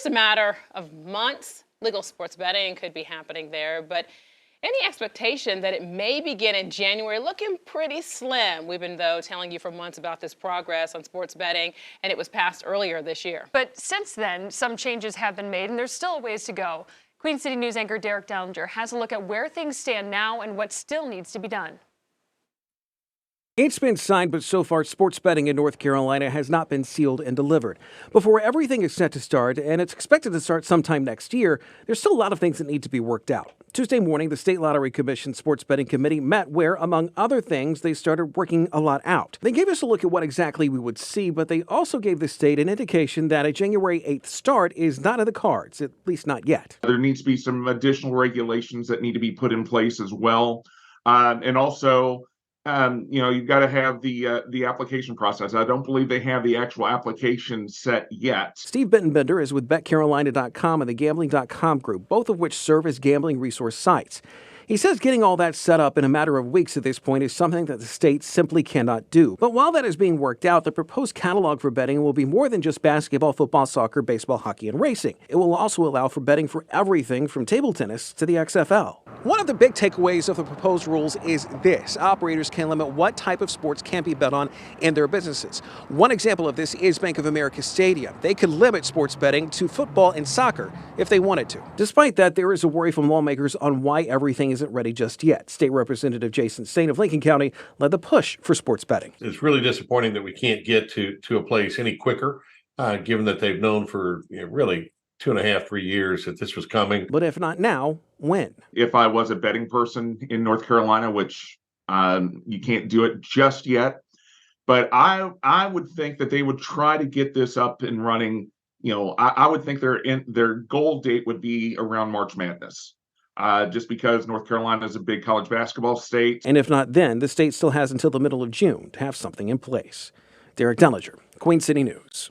just a matter of months. Legal sports betting could be happening there, but any expectation that it may begin in January looking pretty slim. We've been, though, telling you for months about this progress on sports betting, and it was passed earlier this year. But since then, some changes have been made, and there's still a ways to go. Queen City News anchor Derek Dellinger has a look at where things stand now and what still needs to be done. It's been signed, but so far sports betting in North Carolina has not been sealed and delivered. Before everything is set to start, and it's expected to start sometime next year, there's still a lot of things that need to be worked out. Tuesday morning, the State Lottery Commission Sports Betting Committee met where, among other things, they started working a lot out. They gave us a look at what exactly we would see, but they also gave the state an indication that a January 8th start is not in the cards, at least not yet. There needs to be some additional regulations that need to be put in place as well. And also, you've got to have the application process. I don't believe they have the actual application set yet. Steve Bittenbender is with BetCarolina.com and the Gambling.com group, both of which serve as gambling resource sites. He says getting all that set up in a matter of weeks at this point is something that the state simply cannot do. But while that is being worked out, the proposed catalog for betting will be more than just basketball, football, soccer, baseball, hockey, and racing. It will also allow for betting for everything from table tennis to the XFL. One of the big takeaways of the proposed rules is this: operators can limit what type of sports can be bet on in their businesses. One example of this is Bank of America Stadium. They could limit sports betting to football and soccer if they wanted to. Despite that, there is a worry from lawmakers on why everything isn't ready just yet. State Representative Jason Stain of Lincoln County led the push for sports betting. It's really disappointing that we can't get to a place any quicker, given that they've known for really 2.5, 3 years that this was coming. But if not now, when? If I was a betting person in North Carolina, which you can't do it just yet, but I would think that they would try to get this up and running. I would think their goal date would be around March Madness. Just because North Carolina is a big college basketball state. And if not then, the state still has until the middle of June to have something in place. Derek Dellinger, Queen City News.